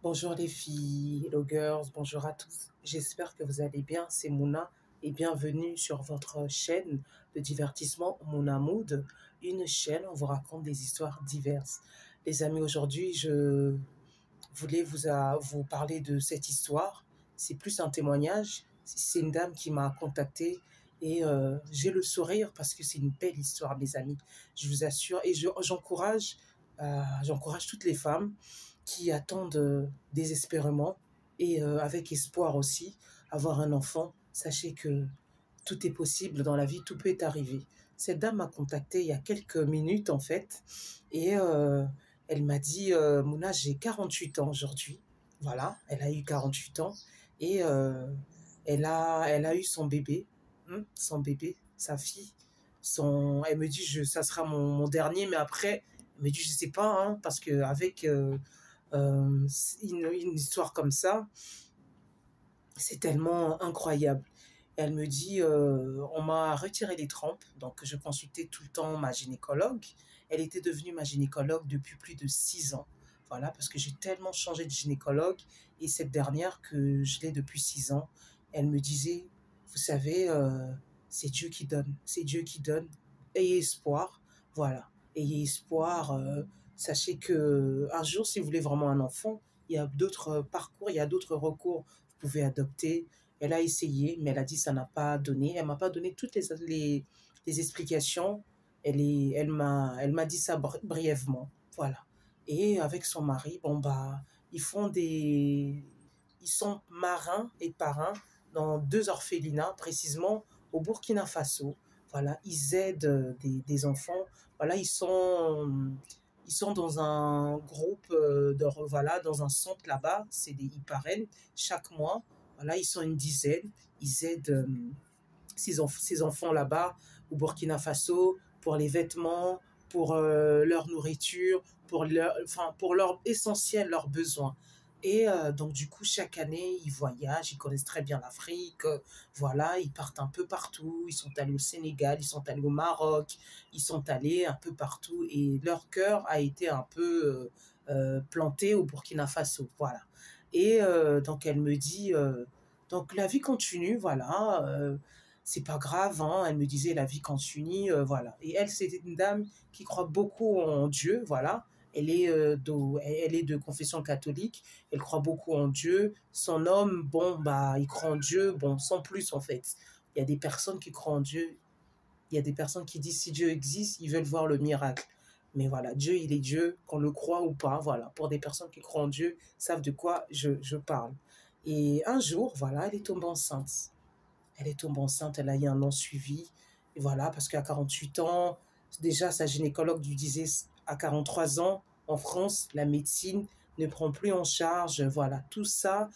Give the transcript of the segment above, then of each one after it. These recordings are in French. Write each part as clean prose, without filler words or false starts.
Bonjour les filles, hello girls, bonjour à tous. J'espère que vous allez bien, c'est Mouna et bienvenue sur votre chaîne de divertissement Mouna Mood, une chaîne où on vous raconte des histoires diverses. Les amis, aujourd'hui, je voulais vous parler de cette histoire. C'est plus un témoignage. C'est une dame qui m'a contacté et j'ai le sourire parce que c'est une belle histoire, mes amis. Je vous assure et j'encourage toutes les femmes qui attendent désespérément et avec espoir aussi avoir un enfant. Sachez que tout est possible dans la vie, tout peut arriver. Cette dame m'a contacté il y a quelques minutes en fait et elle m'a dit Mouna, j'ai 48 ans aujourd'hui. Voilà, elle a eu 48 ans et elle a eu son bébé, sa fille. Elle me dit ça sera mon dernier, mais après, elle me dit je sais pas, hein, parce que avec une histoire comme ça, c'est tellement incroyable. Et elle me dit, on m'a retiré les trompes, donc je consultais tout le temps ma gynécologue. Elle était devenue ma gynécologue depuis plus de 6 ans. Voilà, parce que j'ai tellement changé de gynécologue. Et cette dernière, que je l'ai depuis 6 ans, elle me disait, vous savez, c'est Dieu qui donne. C'est Dieu qui donne. Ayez espoir. Voilà. Ayez espoir. Sachez que un jour, si vous voulez vraiment un enfant, il y a d'autres parcours, il y a d'autres recours. Vous pouvez adopter. Elle a essayé, mais elle a dit que ça n'a pas donné. Elle m'a pas donné toutes les explications. Elle m'a dit ça brièvement. Voilà. Et avec son mari, bon bah, ils font des, ils sont marrains et parrains dans deux orphelinats, précisément au Burkina Faso. Voilà, ils aident des enfants. Voilà, ils sont dans un groupe voilà, dans un centre là-bas. Ils parrainent chaque mois. Voilà, ils sont une dizaine. Ils aident ces enfants là-bas au Burkina Faso pour les vêtements, pour leur nourriture, pour leur essentiel, leurs besoins. Et donc, du coup, chaque année, ils voyagent, ils connaissent très bien l'Afrique. Voilà, ils partent un peu partout. Ils sont allés au Sénégal, ils sont allés au Maroc, ils sont allés un peu partout. Et leur cœur a été un peu planté au Burkina Faso. Voilà. Et donc, elle me dit, donc la vie continue, voilà. C'est pas grave, hein. Elle me disait la vie continue, voilà. Et elle, c'était une dame qui croit beaucoup en Dieu, voilà. Elle est de confession catholique. Elle croit beaucoup en Dieu. Son homme, bon, bah, il croit en Dieu, bon, sans plus, en fait. Il y a des personnes qui croient en Dieu. Il y a des personnes qui disent si Dieu existe, ils veulent voir le miracle. Mais voilà, Dieu, il est Dieu, qu'on le croit ou pas. Voilà, pour des personnes qui croient en Dieu, savent de quoi je parle. Et un jour, voilà, elle est tombée enceinte. Elle est tombée enceinte, elle a eu un non suivi. Et voilà, parce qu'à 48 ans, déjà, sa gynécologue lui disait à 43 ans, en France, la médecine ne prend plus en charge. Voilà, tout ça,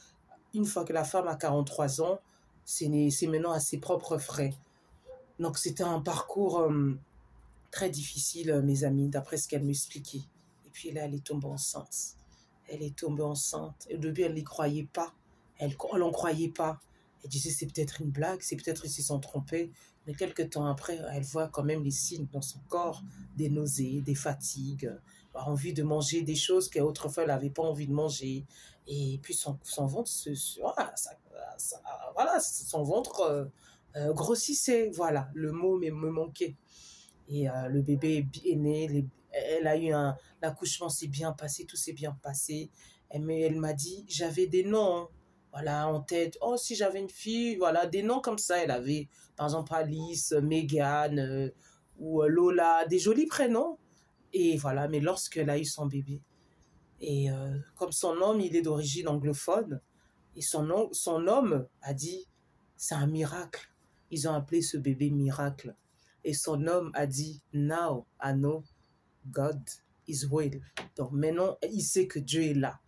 une fois que la femme a 43 ans, c'est maintenant à ses propres frais. Donc, c'était un parcours très difficile, mes amis, d'après ce qu'elle m'expliquait. Et puis là, elle est tombée enceinte. Elle est tombée enceinte. Au début, elle n'y croyait pas. Elle n'en croyait pas. Elle disait, c'est peut-être une blague, c'est peut-être qu'ils se sont trompés. Mais quelques temps après, elle voit quand même les signes dans son corps, des nausées, des fatigues, envie de manger des choses qu'autrefois elle n'avait pas envie de manger. Et puis son ventre, voilà, voilà, son ventre grossissait. Voilà, le mot me manquait. Et le bébé est né, elle a eu l'accouchement s'est bien passé, tout s'est bien passé. Elle m'a dit, j'avais des noms, voilà, en tête. Oh, si j'avais une fille, voilà, des noms comme ça. Elle avait, par exemple, Alice, Megan ou Lola, des jolis prénoms. Et voilà, mais lorsqu'elle a eu son bébé, et comme son homme, il est d'origine anglophone, et son homme a dit, c'est un miracle. Ils ont appelé ce bébé miracle. Et son homme a dit, now I know God is will. Donc maintenant, il sait que Dieu est là.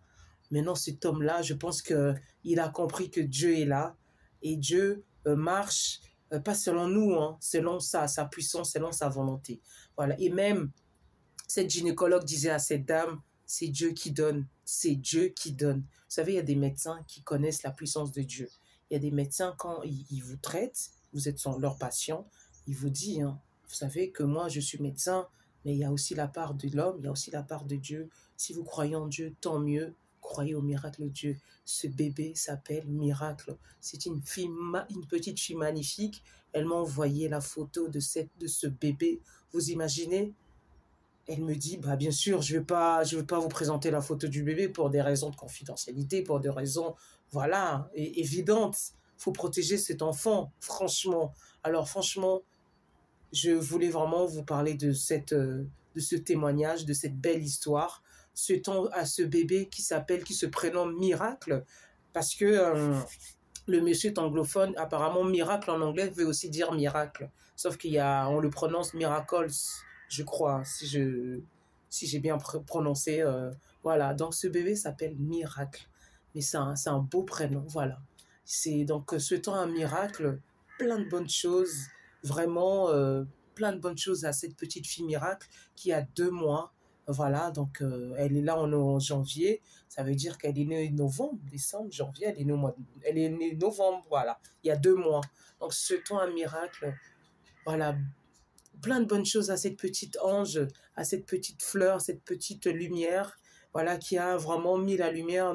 Maintenant, cet homme-là, je pense qu'il a compris que Dieu est là. Et Dieu marche, pas selon nous, hein, selon sa puissance, selon sa volonté. Voilà. Et même, cette gynécologue disait à cette dame, c'est Dieu qui donne, c'est Dieu qui donne. Vous savez, il y a des médecins qui connaissent la puissance de Dieu. Il y a des médecins, quand ils vous traitent, vous êtes leur patient, ils vous disent, hein, vous savez que moi, je suis médecin, mais il y a aussi la part de l'homme, il y a aussi la part de Dieu. Si vous croyez en Dieu, tant mieux. croyez au miracle de Dieu. Ce bébé s'appelle Miracle. C'est une fille, une petite fille magnifique. Elle m'a envoyé la photo de ce bébé. Vous imaginez? Elle me dit, bah bien sûr, je vais pas vous présenter la photo du bébé pour des raisons de confidentialité, pour des raisons, voilà, évidentes. Il faut protéger cet enfant, franchement. Alors franchement, je voulais vraiment vous parler de ce témoignage, de cette belle histoire. Ce temps à ce bébé qui se prénomme Miracle, parce que le monsieur est anglophone, apparemment miracle en anglais veut aussi dire miracle. Sauf on le prononce miracles, je crois, si j'ai bien prononcé. Voilà, donc ce bébé s'appelle Miracle. Mais c'est un beau prénom, voilà. C'est donc souhaitons un miracle, plein de bonnes choses, vraiment plein de bonnes choses à cette petite fille Miracle qui a 2 mois. Voilà, donc elle est là en janvier. Ça veut dire qu'elle est née novembre, décembre, janvier. Elle est née novembre, voilà. Il y a 2 mois. Donc, souhaitons un miracle. Voilà, plein de bonnes choses à cette petite ange, à cette petite fleur, cette petite lumière. Voilà, qui a vraiment mis la lumière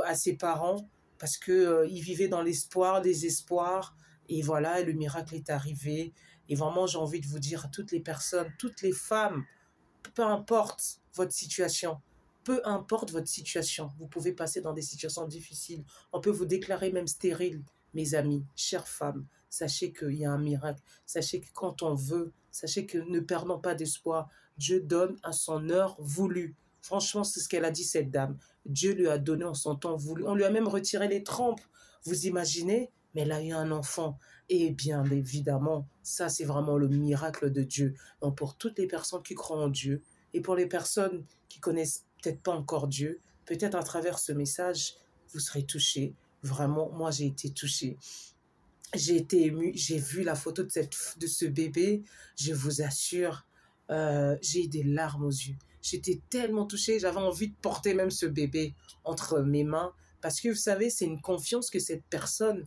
à ses parents. Parce qu'ils vivaient dans l'espoir, désespoir. Et voilà, le miracle est arrivé. Et vraiment, j'ai envie de vous dire à toutes les personnes, toutes les femmes, peu importe votre situation, peu importe votre situation, vous pouvez passer dans des situations difficiles. On peut vous déclarer même stérile, mes amis, chères femmes. Sachez qu'il y a un miracle. Sachez que quand on veut, sachez que ne perdons pas d'espoir. Dieu donne à son heure voulue. Franchement, c'est ce qu'elle a dit, cette dame. Dieu lui a donné en son temps voulu. On lui a même retiré les trompes. Vous imaginez? Mais elle a eu un enfant. Et bien évidemment, ça, c'est vraiment le miracle de Dieu. Donc, pour toutes les personnes qui croient en Dieu, et pour les personnes qui connaissent peut-être pas encore Dieu, peut-être à travers ce message, vous serez touchés. Vraiment, moi, j'ai été touchée. J'ai été émue, j'ai vu la photo de ce bébé, je vous assure, j'ai eu des larmes aux yeux. J'étais tellement touchée, j'avais envie de porter même ce bébé entre mes mains, parce que vous savez, c'est une confiance que cette personne,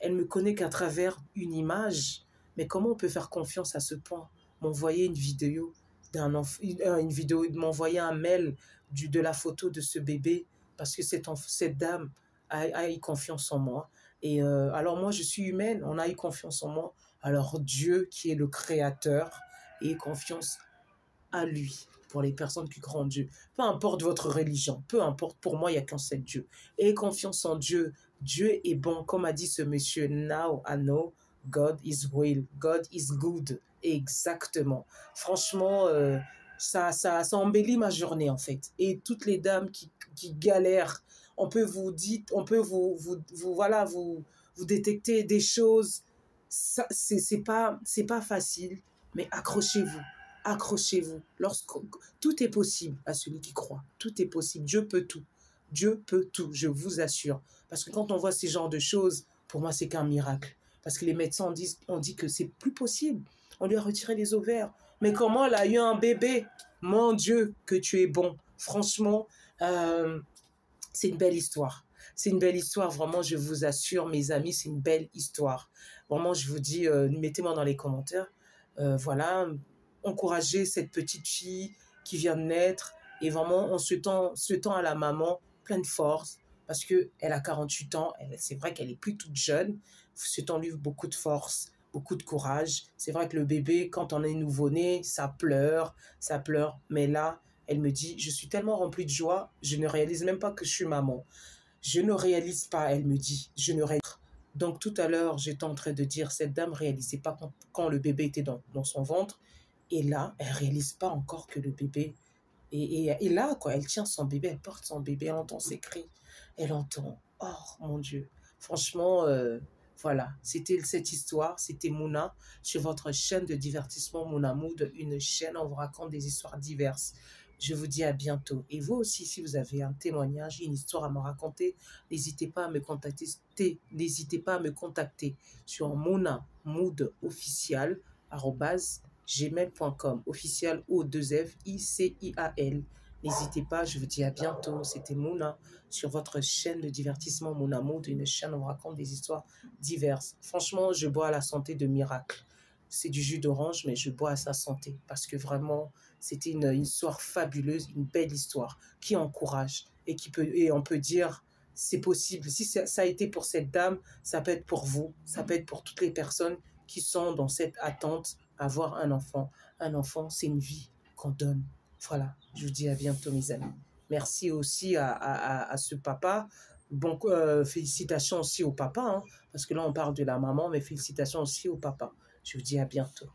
elle me connaît qu'à travers une image. Mais comment on peut faire confiance à ce point? M'envoyer une vidéo une vidéo, m'envoyer un mail de la photo de ce bébé, parce que cette dame a eu confiance en moi. Et alors moi, je suis humaine, on a eu confiance en moi. Alors Dieu, qui est le créateur, ait confiance à lui, pour les personnes qui croient en Dieu. Peu importe votre religion, peu importe, pour moi, il n'y a qu'un seul Dieu. Ayez confiance en Dieu. Dieu est bon, comme a dit ce monsieur, now I know God is real, God is good. Exactement. Franchement, ça embellit ma journée, en fait. Et toutes les dames qui galèrent, on peut vous dire, on peut voilà, vous détecter des choses. C'est pas facile, mais accrochez-vous. Accrochez-vous. Tout est possible à celui qui croit. Tout est possible. Dieu peut tout. Dieu peut tout, je vous assure. Parce que quand on voit ces genres de choses, pour moi, c'est qu'un miracle. Parce que les médecins ont dit que c'est plus possible. On lui a retiré les ovaires. Mais comment elle a eu un bébé? Mon Dieu, que tu es bon. Franchement, c'est une belle histoire. C'est une belle histoire, vraiment, je vous assure, mes amis, c'est une belle histoire. Vraiment, je vous dis, mettez-moi dans les commentaires. Voilà, encouragez cette petite fille qui vient de naître et vraiment en souhaitant à la maman plein de force parce qu'elle a 48 ans, c'est vrai qu'elle est plus toute jeune, souhaitons-lui beaucoup de force, beaucoup de courage. C'est vrai que le bébé, quand on est nouveau-né, ça pleure, mais là, elle me dit, je suis tellement remplie de joie, je ne réalise même pas que je suis maman. Je ne réalise pas, elle me dit, je ne réalise pas. Donc tout à l'heure, j'étais en train de dire, cette dame ne réalisait pas quand le bébé était dans son ventre. Et là, elle ne réalise pas encore que le bébé... Et là, quoi, elle tient son bébé, elle porte son bébé, elle entend ses cris. Elle entend, oh mon Dieu. Franchement, voilà, c'était cette histoire, c'était Mouna, sur votre chaîne de divertissement Mouna Mood, une chaîne où on vous raconte des histoires diverses. Je vous dis à bientôt. Et vous aussi, si vous avez un témoignage, une histoire à me raconter, n'hésitez pas à me contacter. N'hésitez pas à me contacter sur Mouna Mood official @gmail.com, official O2FICIAL. N'hésitez pas, je vous dis à bientôt. C'était Mouna sur votre chaîne de divertissement Mouna Mood, une chaîne où on raconte des histoires diverses. Franchement, je bois à la santé de Miracle. C'est du jus d'orange, mais je bois à sa santé parce que vraiment, c'était une histoire fabuleuse, une belle histoire qui encourage. et on peut dire, c'est possible. Si ça a été pour cette dame, ça peut être pour vous, ça peut être pour toutes les personnes qui sont dans cette attente d'avoir un enfant. Un enfant, c'est une vie qu'on donne. Voilà, je vous dis à bientôt, mes amis. Merci aussi à ce papa. Bon, félicitations aussi au papa, hein, parce que là, on parle de la maman, mais félicitations aussi au papa. Je vous dis à bientôt.